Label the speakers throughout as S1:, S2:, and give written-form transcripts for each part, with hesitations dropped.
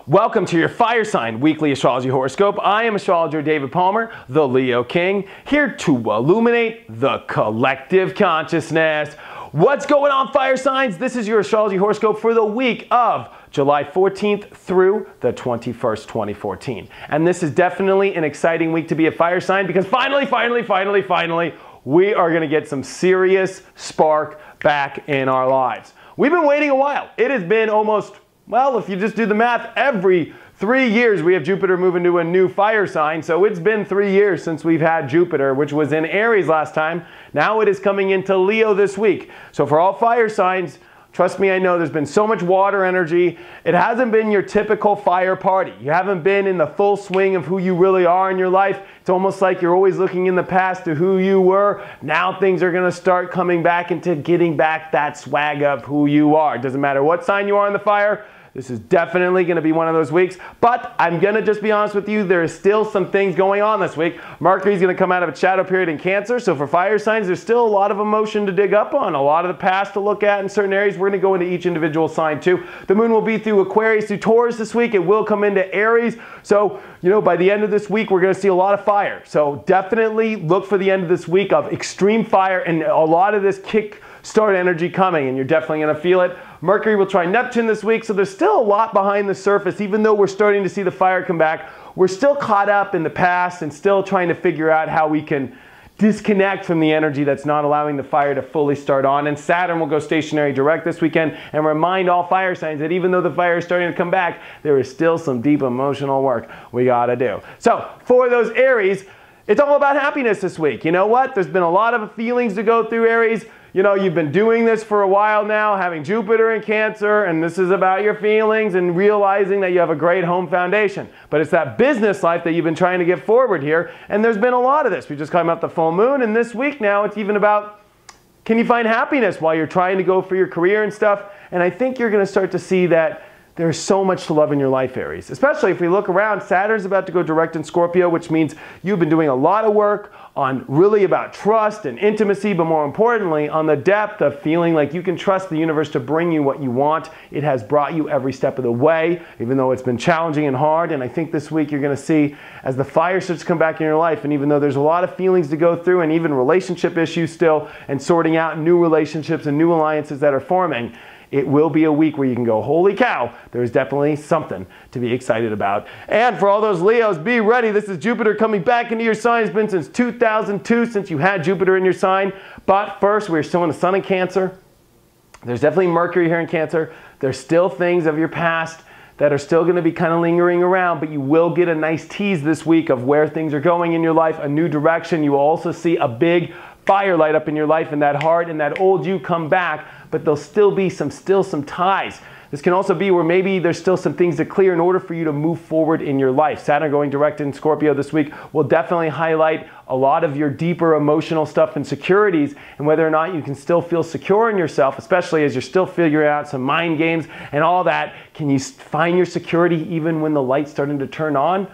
S1: Welcome to your Fire Sign Weekly Astrology Horoscope. I am astrologer David Palmer, the Leo King, here to illuminate the collective consciousness. What's going on, Fire Signs? This is your astrology horoscope for the week of July 14th through the 21st, 2014. And this is definitely an exciting week to be a fire sign because finally, we are going to get some serious spark back in our lives. We've been waiting a while. It has been almost, well, if you just do the math, every 3 years we have Jupiter move into a new fire sign. So it's been 3 years since we've had Jupiter, which was in Aries last time. Now it is coming into Leo this week. So for all fire signs, trust me, I know there's been so much water energy. It hasn't been your typical fire party. You haven't been in the full swing of who you really are in your life. It's almost like you're always looking in the past to who you were. Now things are going to start coming back into getting back that swag of who you are. It doesn't matter what sign you are in the fire. This is definitely going to be one of those weeks, but I'm going to just be honest with you, there is still some things going on this week. Mercury's going to come out of its shadow period in Cancer, so for fire signs, there's still a lot of emotion to dig up on, a lot of the past to look at in certain areas. We're going to go into each individual sign too. The moon will be through Aquarius through Taurus this week. It will come into Aries, so by the end of this week, we're going to see a lot of fire. So definitely look for the end of this week of extreme fire and a lot of this kick-start energy coming, and you're definitely going to feel it. Mercury will try Neptune this week, so there's still a lot behind the surface. Even though we're starting to see the fire come back, we're still caught up in the past and still trying to figure out how we can disconnect from the energy that's not allowing the fire to fully start on. And Saturn will go stationary direct this weekend and remind all fire signs that even though the fire is starting to come back, there is still some deep emotional work we got to do. So for those Aries, it's all about happiness this week. You know what? There's been a lot of feelings to go through, Aries. You've been doing this for a while now, having Jupiter in Cancer, and this is about your feelings and realizing that you have a great home foundation. But it's that business life that you've been trying to get forward here, and there's been a lot of this. We just came out the full moon, and this week now it's even about, can you find happiness while you're trying to go for your career and stuff? And I think you're going to start to see that there's so much to love in your life, Aries. Especially if we look around, Saturn's about to go direct in Scorpio, which means you've been doing a lot of work on really about trust and intimacy, but more importantly, on the depth of feeling like you can trust the universe to bring you what you want. It has brought you every step of the way, even though it's been challenging and hard. And I think this week you're going to see as the fire starts to come back in your life, and even though there's a lot of feelings to go through and even relationship issues still, and sorting out new relationships and new alliances that are forming, it will be a week where you can go, holy cow, there's definitely something to be excited about. And for all those Leos, be ready. This is Jupiter coming back into your sign. It's been since 2002 since you had Jupiter in your sign. But first, we're still in the sun in Cancer. There's definitely Mercury here in Cancer. There's still things of your past that are still going to be kind of lingering around, but you will get a nice tease this week of where things are going in your life, a new direction. You will also see a big fire light up in your life, and that heart and that old you come back, but there'll still be some ties. This can also be where maybe there's still some things to clear in order for you to move forward in your life. Saturn going direct in Scorpio this week will definitely highlight a lot of your deeper emotional stuff and securities, and whether or not you can still feel secure in yourself, especially as you're still figuring out some mind games and all that. Can you find your security even when the light's starting to turn on?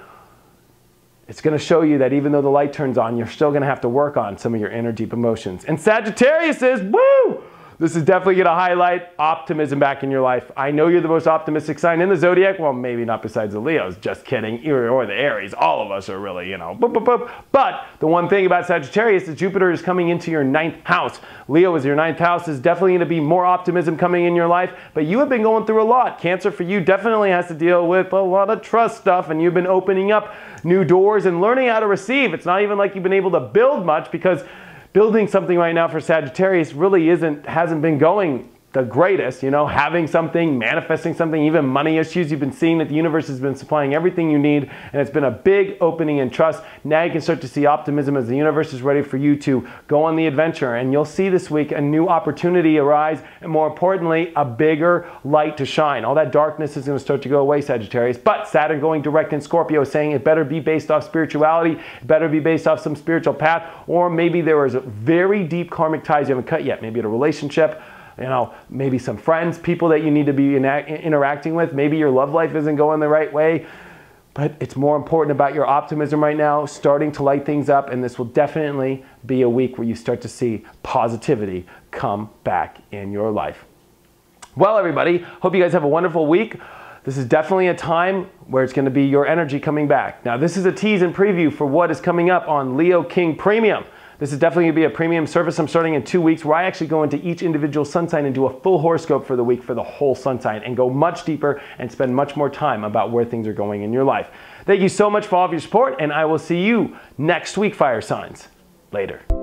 S1: It's going to show you that even though the light turns on, you're still going to have to work on some of your inner deep emotions. And Sagittarius is, woo! This is definitely going to highlight optimism back in your life. I know you're the most optimistic sign in the zodiac. Well, maybe not besides the Leos, just kidding, or the Aries. All of us are really, boop, boop, boop. But the one thing about Sagittarius is Jupiter is coming into your 9th house. Leo is your 9th house. There's definitely going to be more optimism coming in your life, but you have been going through a lot. Cancer for you definitely has to deal with a lot of trust stuff, and you've been opening up new doors and learning how to receive. It's not even like you've been able to build much, because building something right now for Sagittarius really hasn't been going the greatest, having something, manifesting something, even money issues. You've been seeing that the universe has been supplying everything you need, and it's been a big opening in trust. Now you can start to see optimism as the universe is ready for you to go on the adventure, and you'll see this week a new opportunity arise, and more importantly, a bigger light to shine. All that darkness is going to start to go away, Sagittarius, but Saturn going direct in Scorpio is saying it better be based off spirituality, it better be based off some spiritual path, or maybe there is a very deep karmic ties you haven't cut yet, maybe at a relationship, maybe some friends, people that you need to be interacting with. Maybe your love life isn't going the right way, but it's more important about your optimism right now, starting to light things up, and this will definitely be a week where you start to see positivity come back in your life. Well, everybody, hope you guys have a wonderful week. This is definitely a time where it's going to be your energy coming back. Now, this is a tease and preview for what is coming up on Leo King Premium. This is definitely going to be a premium service I'm starting in 2 weeks, where I actually go into each individual sun sign and do a full horoscope for the week for the whole sun sign and go much deeper and spend much more time about where things are going in your life. Thank you so much for all of your support, and I will see you next week, fire signs. Later.